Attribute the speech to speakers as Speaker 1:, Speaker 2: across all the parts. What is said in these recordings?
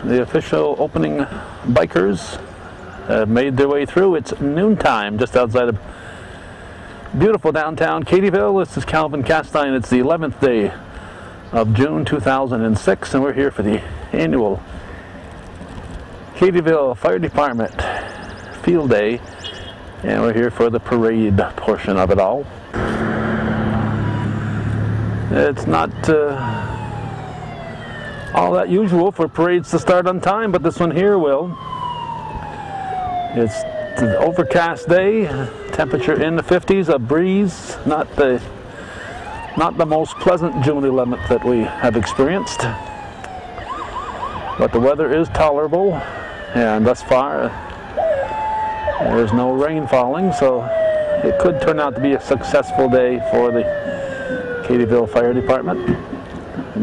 Speaker 1: The official opening bikers have made their way through. It's noontime just outside of beautiful downtown Cadyville. This is Calvin Castine. It's the 11th day of June 2006, and we're here for the annual Cadyville Fire Department Field Day, and we're here for the parade portion of it all. It's not all that usual for parades to start on time, but this one here will. It's an overcast day, temperature in the 50s, a breeze, not the most pleasant June 11th that we have experienced, but the weather is tolerable, and thus far there's no rain falling, so it could turn out to be a successful day for the Cadyville Fire Department.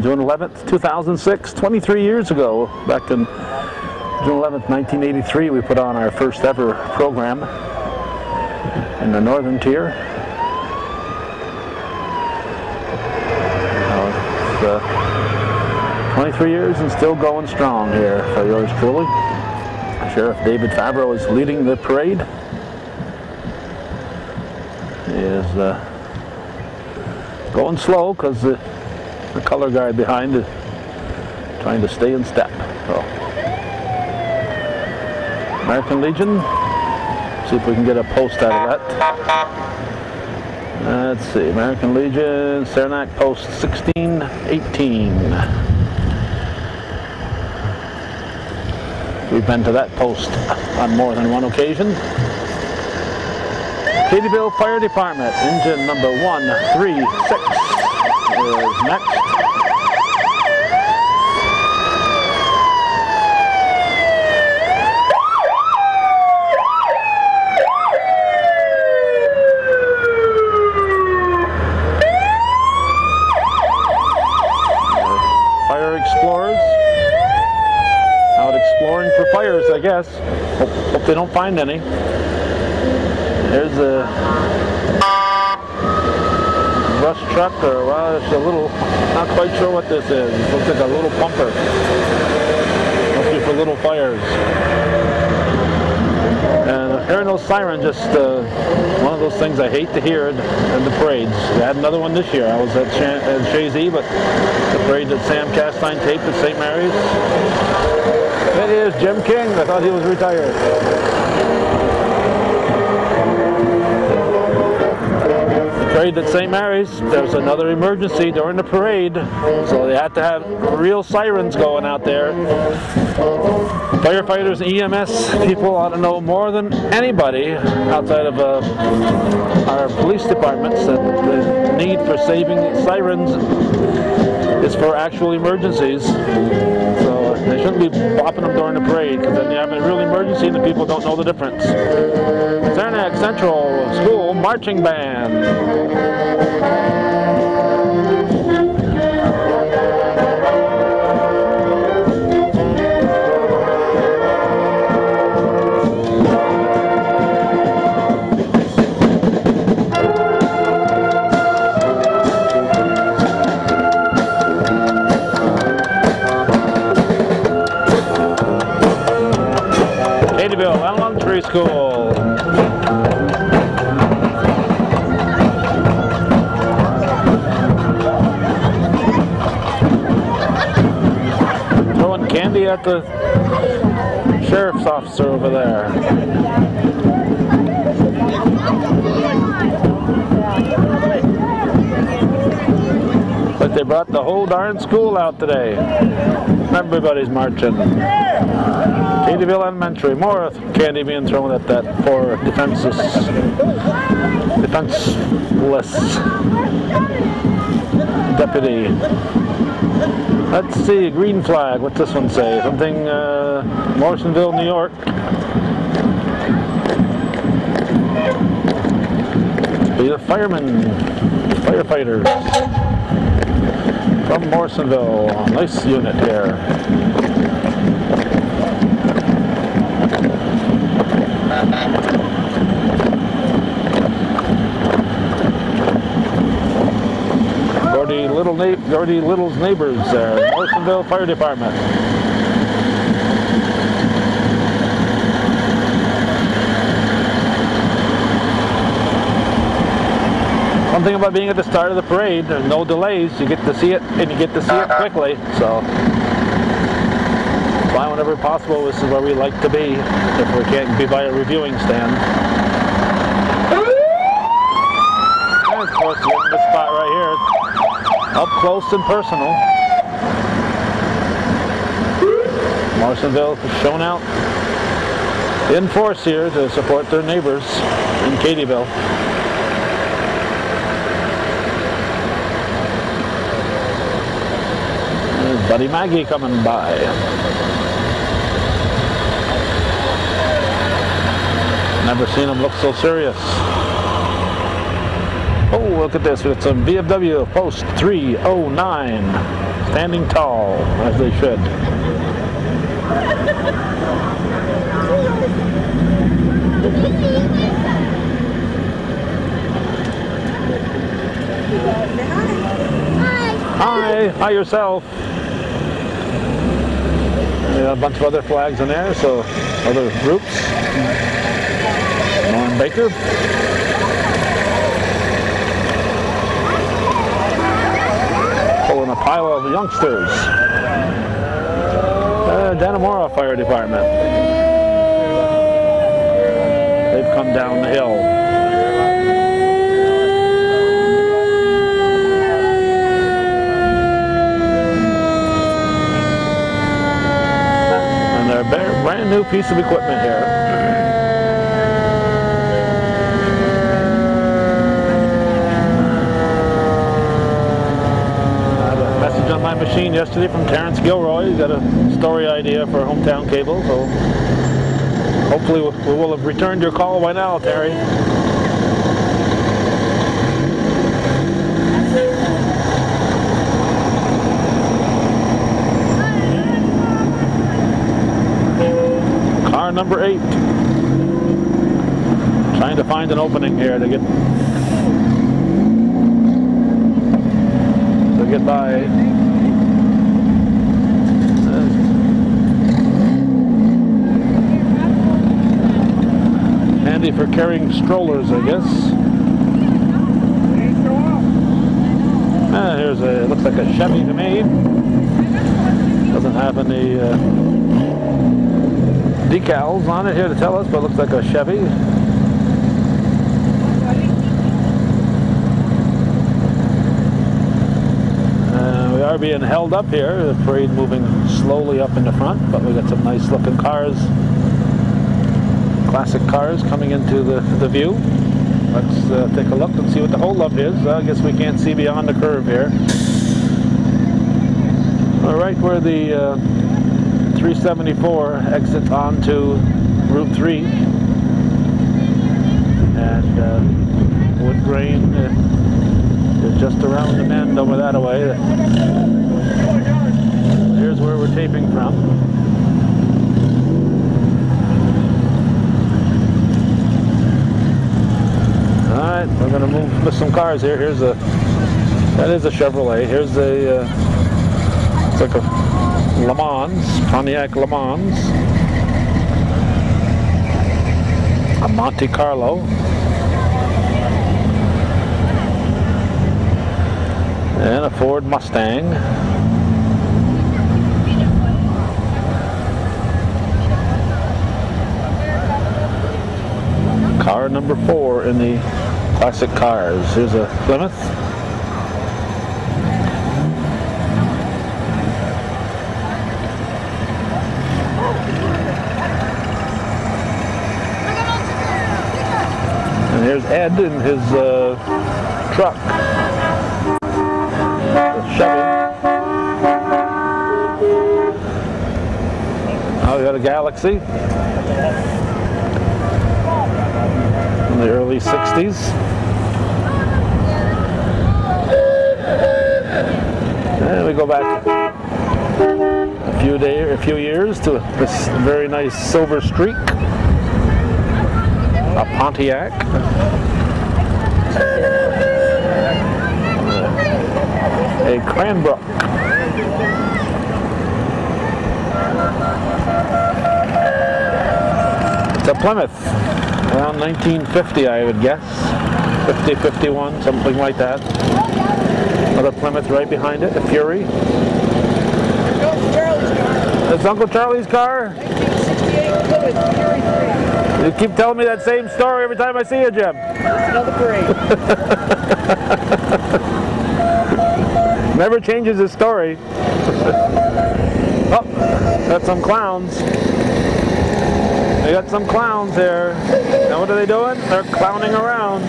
Speaker 1: June 11th, 2006, 23 years ago, back in June 11th, 1983, we put on our first ever program in the northern tier. 23 years and still going strong here for yours truly. Sheriff David Favreau is leading the parade. He is going slow because the color guard behind is trying to stay in step. So, American Legion, see if we can get a post out of that. Let's see, American Legion, Saranac post 1618. We've been to that post on more than one occasion. Cadyville Fire Department, engine number 136 is next. Fire explorers out exploring for fires, I guess. Hope they don't find any. There's a brush truck, or well, it's a little, not quite sure what this is. It looks like a little pumper. Must be for little fires. And hearing those sirens, just one of those things I hate to hear in the parades. We had another one this year. I was at Shazy, but the parade that Sam Castine taped at St. Mary's. It is Jim King. I thought he was retired. Parade at St. Mary's, there's another emergency during the parade, so they had to have real sirens going out there. Firefighters, EMS people ought to know more than anybody outside of our police departments that the need for saving sirens is for actual emergencies. So they shouldn't be bopping them during the parade, because then you have a real emergency and the people don't know the difference. Saranac Central School Marching Band. Cadyville Elementary School. Throwing candy at the sheriff's officer over there. But they brought the whole darn school out today. Everybody's marching. Cadyville Elementary, more candy being thrown at that poor defenseless deputy. Let's see, green flag, what's this one say? Something, Morrisonville, New York. Be the firemen, firefighters from Morrisonville. Nice unit here. Gordy Little's neighbors there, Morrisonville Fire Department. thing about being at the start of the parade, there's no delays. You get to see it, and you get to see it quickly. So, why whenever possible, this is where we like to be if we can't be by a reviewing stand. And of course, you're in this spot right here, up close and personal. Morrisonville has shown out in force here to support their neighbors in Cadyville. There's Buddy Maggie coming by. Never seen him look so serious. Oh, look at this. We got some VFW Post 309. Standing tall, as they should. Hi. Hi yourself. Yeah, a bunch of other flags in there, so other groups. Norm Baker. Pulling a pile of youngsters. Dannemora Fire Department. They've come down the hill. And they're a brand new piece of equipment here. On my machine yesterday from Terrence Gilroy. He's got a story idea for Hometown Cable, so hopefully we will have returned your call by now, Terry. Car number 8. Trying to find an opening here to get by. Handy for carrying strollers, I guess. Here's a, looks like a Chevy to me. Doesn't have any decals on it here to tell us, but looks like a Chevy. We are being held up here, the parade moving slowly up in the front, but we got some nice looking cars, classic cars coming into the view. Let's take a look and see what the holdup is. I guess we can't see beyond the curve here. We're right where the 374 exits onto Route 3, and wood grain is just around the bend over that way. Here's where we're taping from. Alright, we're going to move with some cars here. Here's a, that is a Chevrolet. Here's a, it's like a Le Mans, Pontiac Le Mans. A Monte Carlo. And a Ford Mustang. Car number 4 in the classic cars. Here's a Plymouth. And here's Ed in his truck. Chevy. Oh, we got a Galaxy in the early 60s. And we go back a few years to this very nice silver streak, a Pontiac. A Cranbrook. It's a Plymouth, around 1950, I would guess. 50-51, something like that. Another Plymouth right behind it, the Fury. It's Uncle Charlie's car?
Speaker 2: 1968 Plymouth Fury 3.
Speaker 1: You keep telling me that same story every time I see you, Jim.
Speaker 2: It's another parade.
Speaker 1: Never changes his story. Oh, got some clowns. They got some clowns here. Now what are they doing? They're clowning around.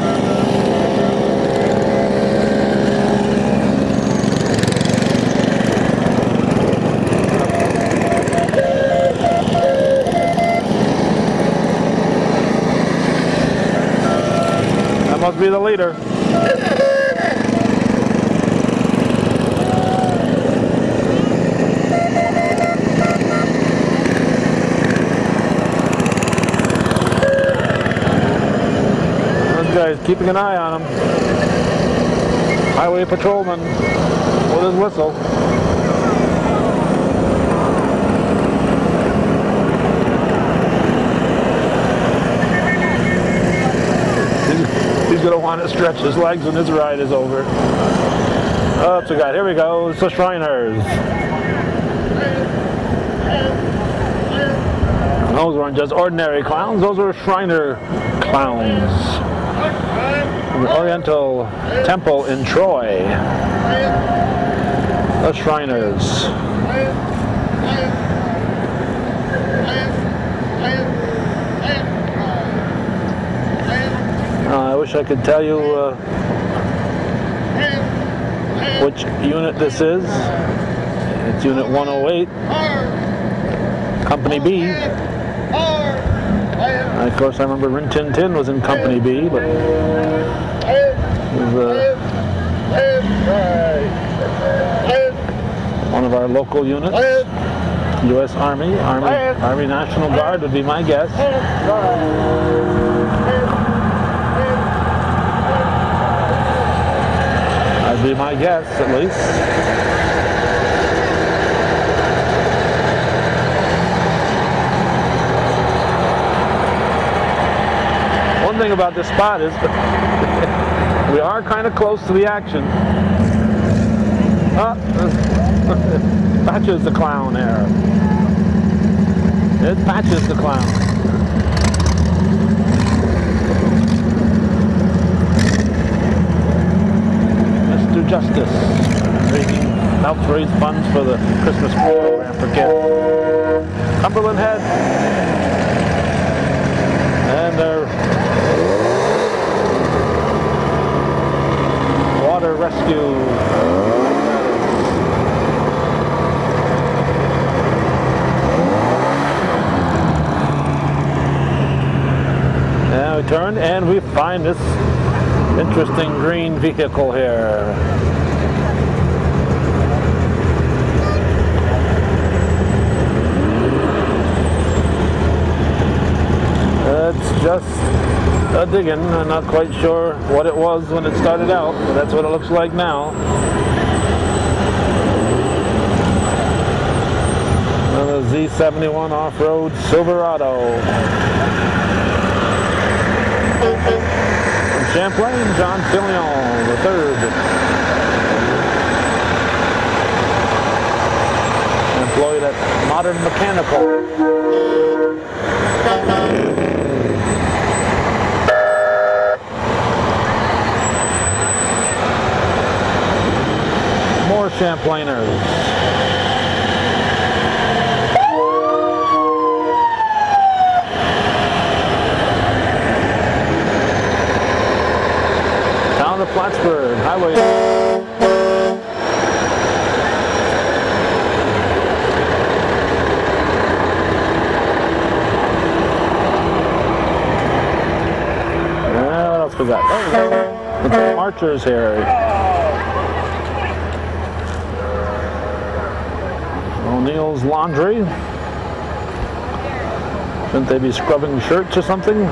Speaker 1: That must be the leader. Guys keeping an eye on him. Highway patrolman with his whistle. He's going to want to stretch his legs when his ride is over. Oh, it's a guy. Here we go. It's the Shriners. Those weren't just ordinary clowns. Those were Shriner clowns. The Oriental Temple in Troy. The Shriners. I wish I could tell you which unit this is. It's Unit 108, Company B. Of course, I remember Rin Tin Tin was in Company B, but it was one of our local units. U.S. Army National Guard would be my guess. That'd be my guess, at least. One thing about this spot is we are kind of close to the action. Oh, Patches the clown there. It's Patches the clown. Mr. Justice helps raise funds for the Christmas program for kids. Cumberland Head. And their water rescue. Now we turn and we find this interesting green vehicle here. It's just a digging. I'm not quite sure what it was when it started out, but that's what it looks like now. The Z71 off-road Silverado. From Champlain, John Fillion III. Employed at Modern Mechanical. More Champlainers. Town of Plattsburgh, Highway. What else we got? Oh, the marchers here. O'Neill's Laundry. Shouldn't they be scrubbing shirts or something?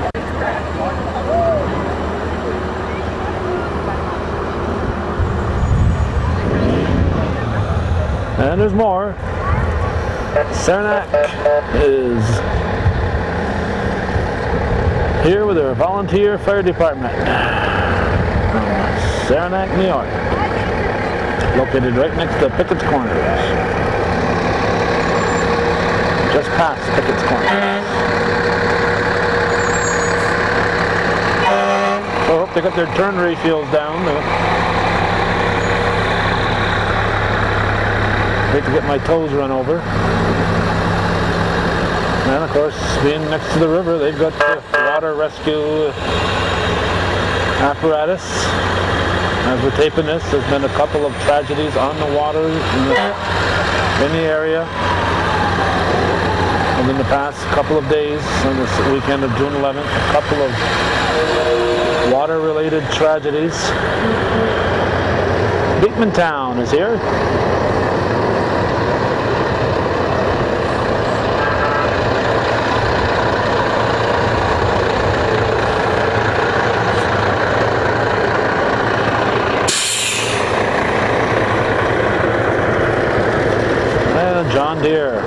Speaker 1: And there's more. Saranac is here with their volunteer fire department. Saranac, New York. Located right next to Pickett's Corners. Just past Pickett's Corners. So I hope they got their turn ratios down. I hate to get my toes run over. And of course, being next to the river, they've got the water rescue apparatus. As we're taping this, there's been a couple of tragedies on the water in the area. And in the past couple of days, on this weekend of June 11th, a couple of water-related tragedies. Beekman Town is here. John Deere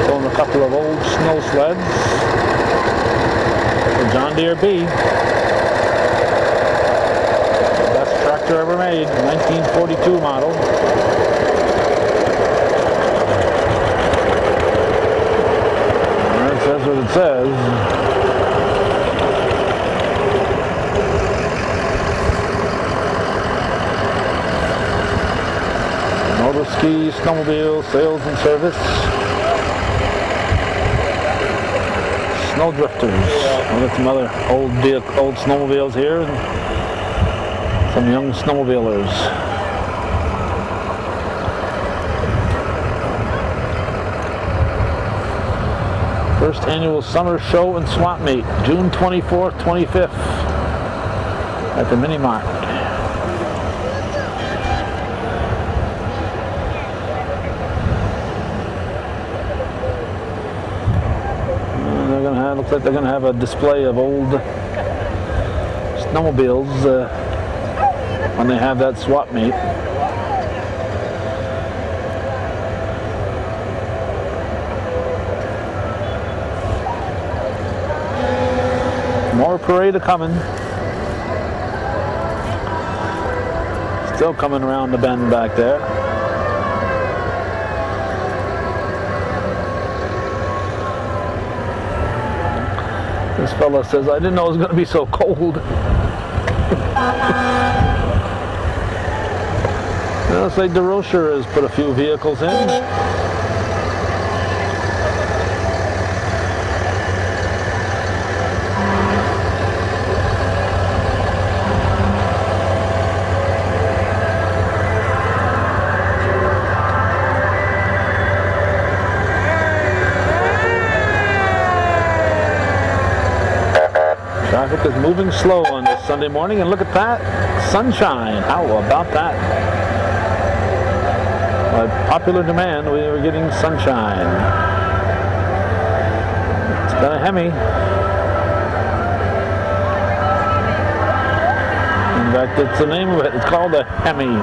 Speaker 1: pulling a couple of old snow sleds. The John Deere B. Best tractor ever made, 1942 model. Well, it says what it says. Motor ski, snowmobile, sales and service. Snow drifters. We've got some other old snowmobiles here and some young snowmobilers. First annual summer show and swap meet, June 24th, 25th at the Mini Mart. Looks like they're going to have a display of old snowmobiles when they have that swap meet. More parade a-coming. Still coming around the bend back there. This fella says, I didn't know it was going to be so cold. Looks like DeRocher has put a few vehicles in. Traffic is moving slow on this Sunday morning, and look at that, sunshine. How about that? By popular demand, we are getting sunshine. It's been a Hemi. In fact, it's the name of it. It's called a Hemi.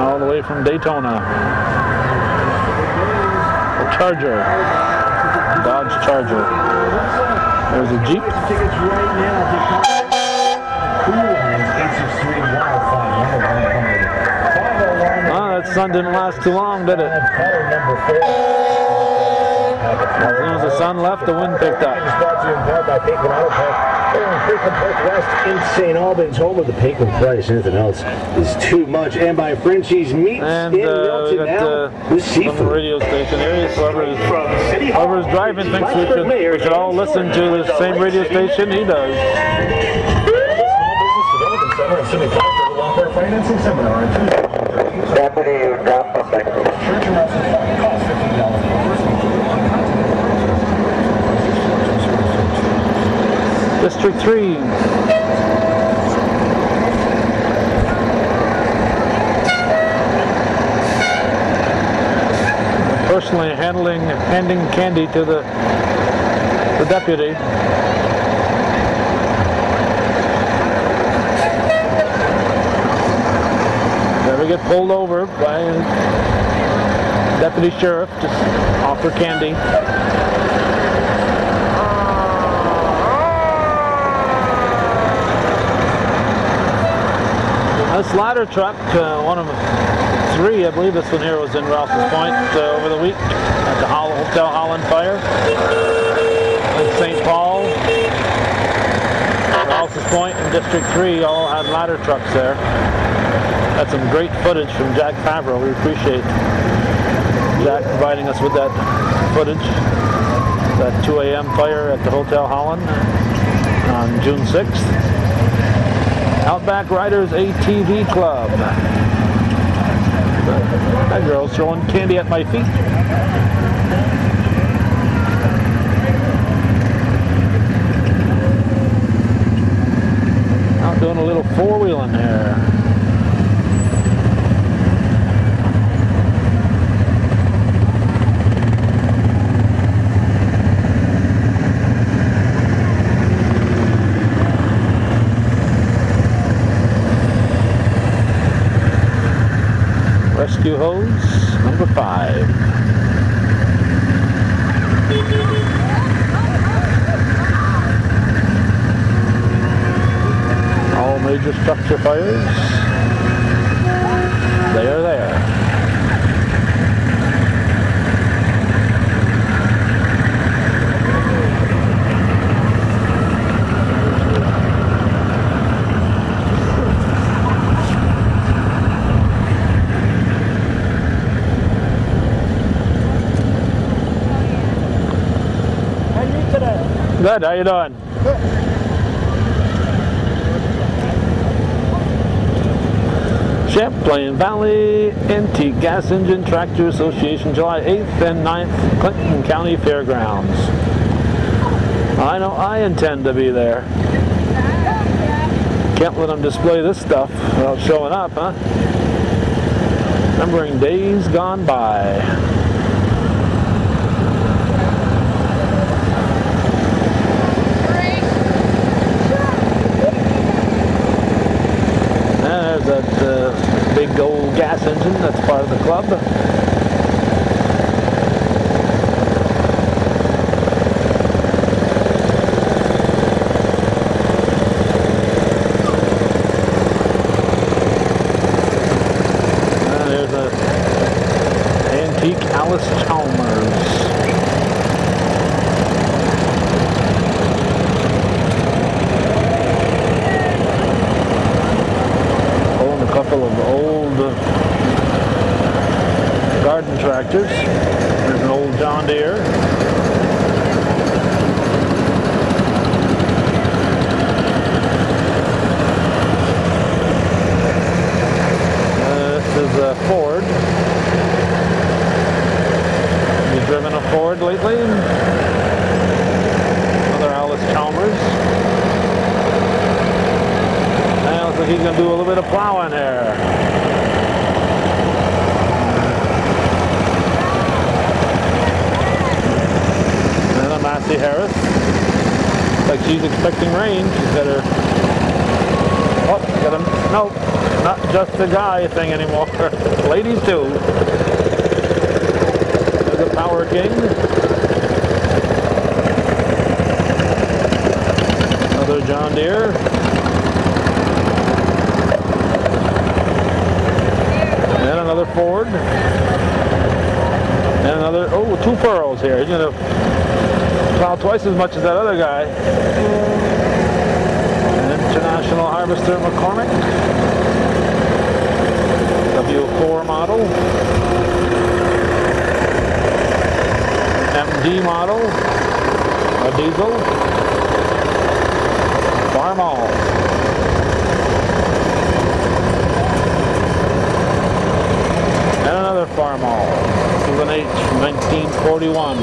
Speaker 1: All the way from Daytona. A Charger. Dodge Charger. There's a Jeep. Oh, that sun didn't last too long, did it? As soon as the sun left, the wind picked up.
Speaker 3: West in St. Albans, home of the Pinkman Price. Anything else is too much. And by Frenchie's Meats in Milton now with seafood.
Speaker 1: From the radio station area, so whoever's driving thinks we should all listen to the same radio station he does.
Speaker 4: Deputy, drop a second.
Speaker 1: District 3. Personally handing candy to the deputy. Never get pulled over by a deputy sheriff, just offer candy. This ladder truck, one of 3, I believe this one here was in Rouse's Point over the week at the Hotel Holland Fire in St. Paul. Rouse's Point and District 3 all had ladder trucks there. Had some great footage from Jack Favreau. We appreciate Jack providing us with that footage. That 2 a.m. fire at the Hotel Holland on June 6th. Outback Riders ATV Club. That girl's throwing candy at my feet. Out doing a little four-wheeling here. Rescue hose number 5. All major structure fires, they are there. Good, how you doing?
Speaker 2: Good.
Speaker 1: Champlain Valley Antique Gas Engine Tractor Association, July 8th and 9th, Clinton County Fairgrounds. I know I intend to be there. Can't let them display this stuff without showing up, huh? Remembering days gone by. That big old gas engine that's part of the club. And there's a antique Alice Chalmers. Couple of old garden tractors. There's an old John Deere. This is a Ford. Have you driven a Ford lately? Another Alice Chalmers. Looks like he's going to do a little bit of plowing here. And a Massey Harris. Looks like she's expecting rain. She's got her... Oh, got him. Nope, not just a guy thing anymore. Ladies too. There's a Power King. Another John Deere. And another Ford. And another, oh, 2 furrows here. He's going to plow twice as much as that other guy. An International Harvester McCormick. W4 model. MD model. A diesel. Farmall. And another Farmall. This is an H from 1941.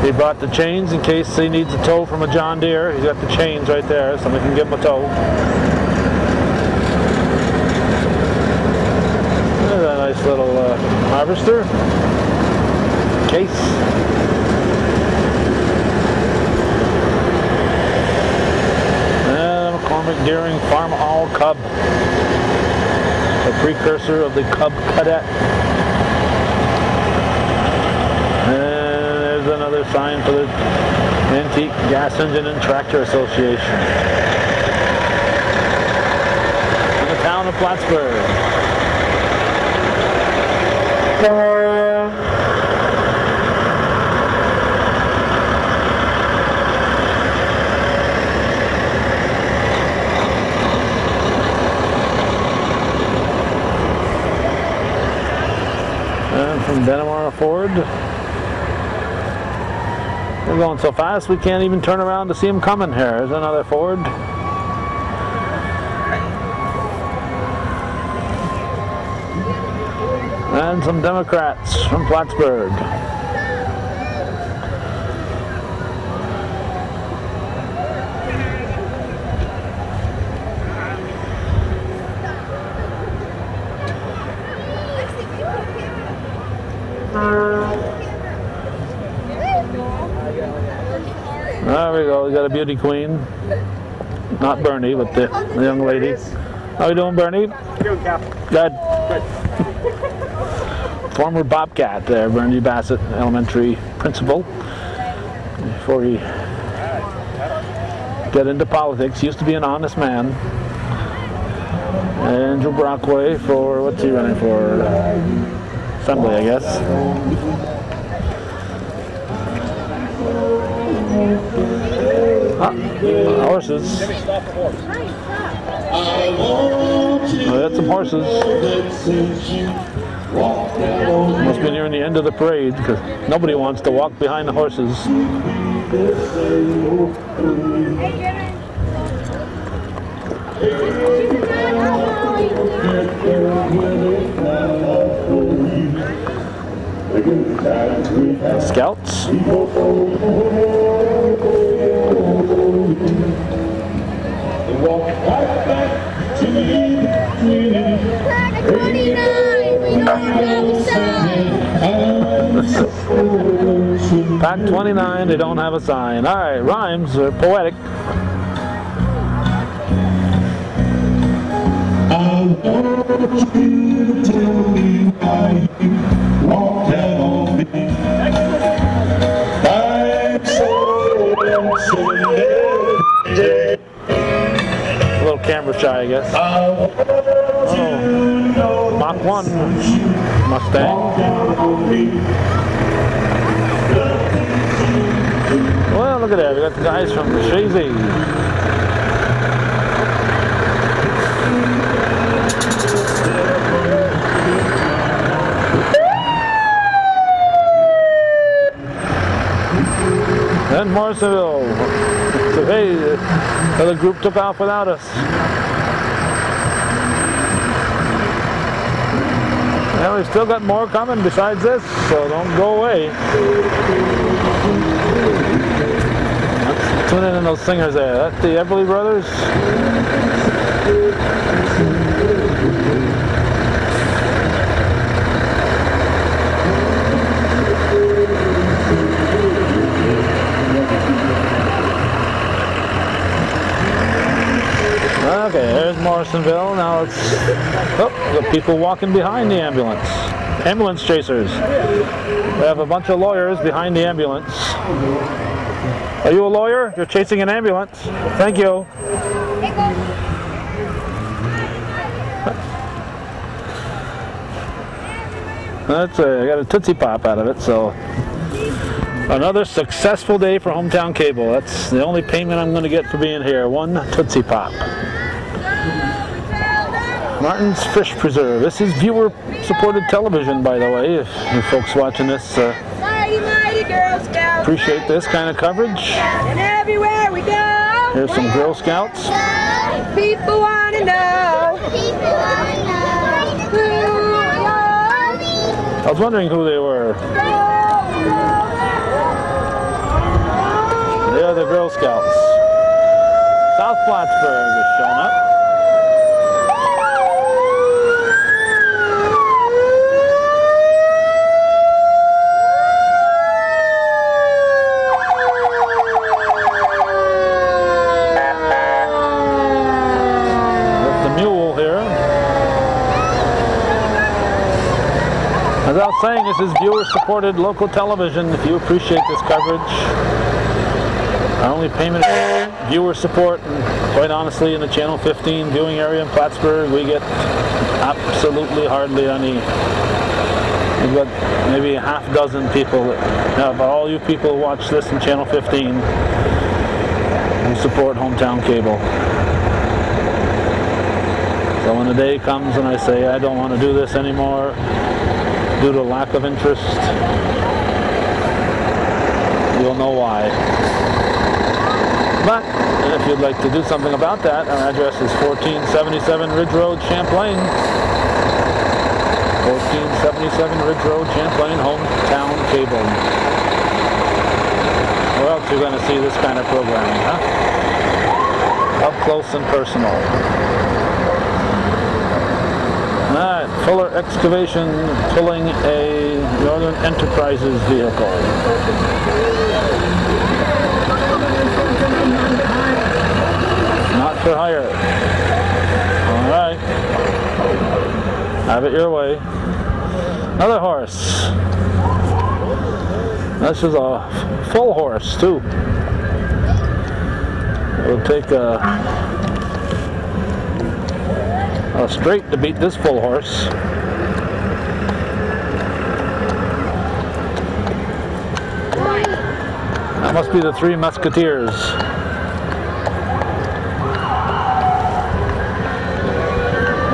Speaker 1: He brought the chains in case he needs a tow from a John Deere. He's got the chains right there, so we can give him a tow. There's a nice little harvester. Case. Deering Farmall Cub, the precursor of the Cub Cadet. And there's another another sign for the Antique Gas Engine and Tractor Association. In the town of Plattsburgh. And from Denimar Ford. We're going so fast we can't even turn around to see him coming here. There's another Ford. And some Democrats from Plattsburgh. There we go, we got a beauty queen. Not Bernie, but the young lady. How you doing, Bernie?
Speaker 5: Doing, Cap.
Speaker 1: Good. Former Bobcat there, Bernie Bassett, elementary principal. Before he got into politics, used to be an honest man. Andrew Brockway for, what's he running for? Assembly, I guess. Horses. Oh, that's some horses. Must be nearing the end of the parade because nobody wants to walk behind the horses. Scouts. Pack 29, they don't have a sign. All right, rhymes are poetic.
Speaker 6: I want you to tell me why you walked out on me. I'm so day.
Speaker 1: A little camera shy, I guess. Oh, Mach 1 Mustang. Well, look at that. We got the guys from Shazy. And Morrisonville. So hey, the other group took off without us. And we've still got more coming besides this, so don't go away. Let's tune in those singers there. That's the Everly Brothers. Okay, there's Morrisonville. Now it's the people walking behind the ambulance. Ambulance chasers. We have a bunch of lawyers behind the ambulance. Are you a lawyer? You're chasing an ambulance. Thank you. That's I got a Tootsie Pop out of it, so another successful day for Hometown Cable. That's the only payment I'm going to get for being here. One Tootsie Pop. Martin's Fish Preserve. This is viewer-supported television, by the way. If you folks watching this appreciate this kind of coverage.
Speaker 2: And everywhere we go,
Speaker 1: Here's some Girl Scouts.
Speaker 2: people want to know who we are.
Speaker 1: I was wondering who they were. They're the Girl Scouts. South Plattsburgh is showing up. As I was saying, this is viewer-supported local television. If you appreciate this coverage, our only payment is viewer support. And quite honestly, in the Channel 15 viewing area in Plattsburgh, we get absolutely hardly any. We've got maybe a half dozen people. Now, but all you people who watch this in Channel 15 who support Hometown Cable. So when the day comes and I say I don't want to do this anymore due to lack of interest, you'll know why. But if you'd like to do something about that, our address is 1477 Ridge Road, Champlain. 1477 Ridge Road, Champlain, Hometown Cable. Where else are you going to see this kind of programming, huh? Up close and personal. Alright, Fuller Excavation pulling a Northern Enterprises vehicle. Not for hire. Alright. Have it your way. Another horse. This is a full horse too. It'll take a straight to beat this full horse. That must be the Three Musketeers.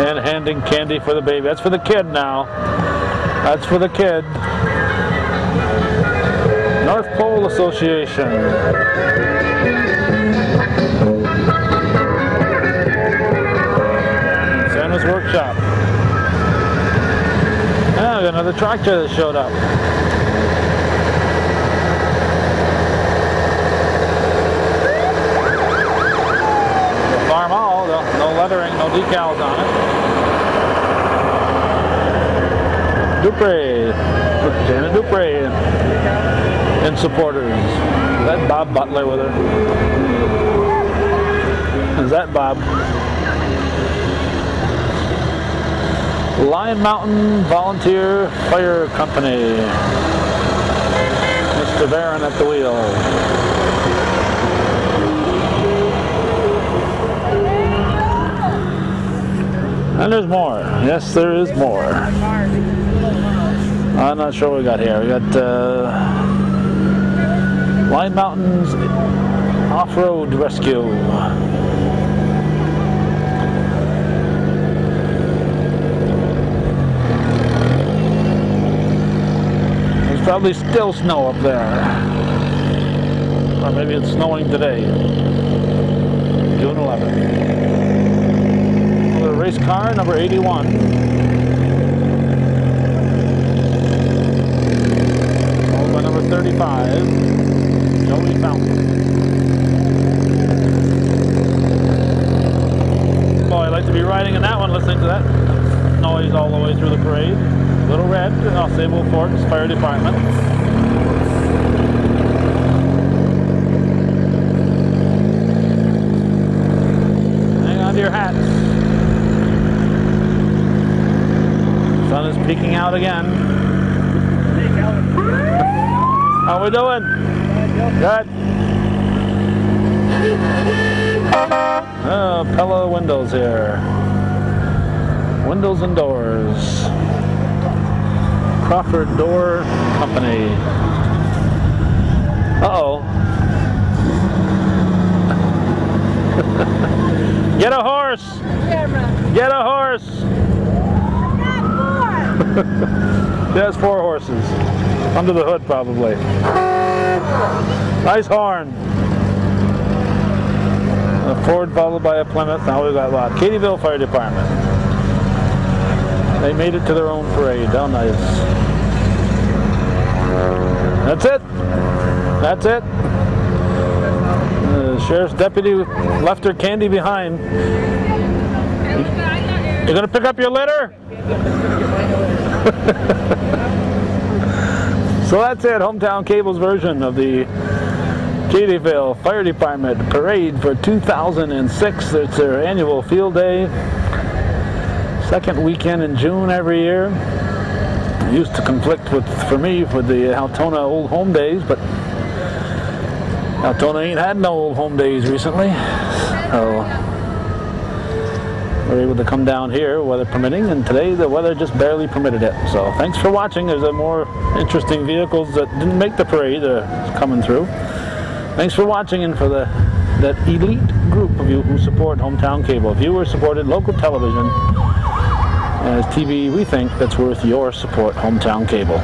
Speaker 1: And handing candy for the baby. That's for the kid now. That's for the kid. North Pole Association. Santa's Workshop. Ah, we got another tractor that showed up. The Farm All, no lettering, no decals on it. Dupre, Jana Dupre and supporters. Is that Bob Butler with her? Is that Bob? Lion Mountain Volunteer Fire Company. Mr. Barron at the wheel. And there's more. Yes, there is more. I'm not sure what we got here. We got Lion Mountains Off-Road Rescue. There's probably still snow up there. Or maybe it's snowing today. June 11th. Another race car, number 81. Number 35, Joey Fountain. Boy, I'd like to be riding in that one, listening to that noise all the way through the parade. Little Red, Sable Forks Fire Department. Hang on to your hats. Sun is peeking out again. How we doing? Good. Oh, Pella windows here. Windows and doors. Crawford Door Company. Uh-oh. Get a horse! Get a horse! There's 4 horses. Under the hood, probably. Nice horn. A Ford followed by a Plymouth. Now we've got a lot. Cadyville Fire Department. They made it to their own parade. How nice. That's it. That's it. The sheriff's deputy left her candy behind. You gonna pick up your litter? So that's it, Hometown Cable's version of the Cadyville Fire Department Parade for 2006. It's their annual field day, second weekend in June every year. used to conflict with, for me, with the Altona Old Home Days, but Altona ain't had no Old Home Days recently, so we're able to come down here, weather permitting, and today the weather just barely permitted it. So thanks for watching. There's a more interesting vehicles that didn't make the parade coming through. Thanks for watching, and for that elite group of you who support Hometown Cable. Viewer-supported local television as TV we think that's worth your support, Hometown Cable.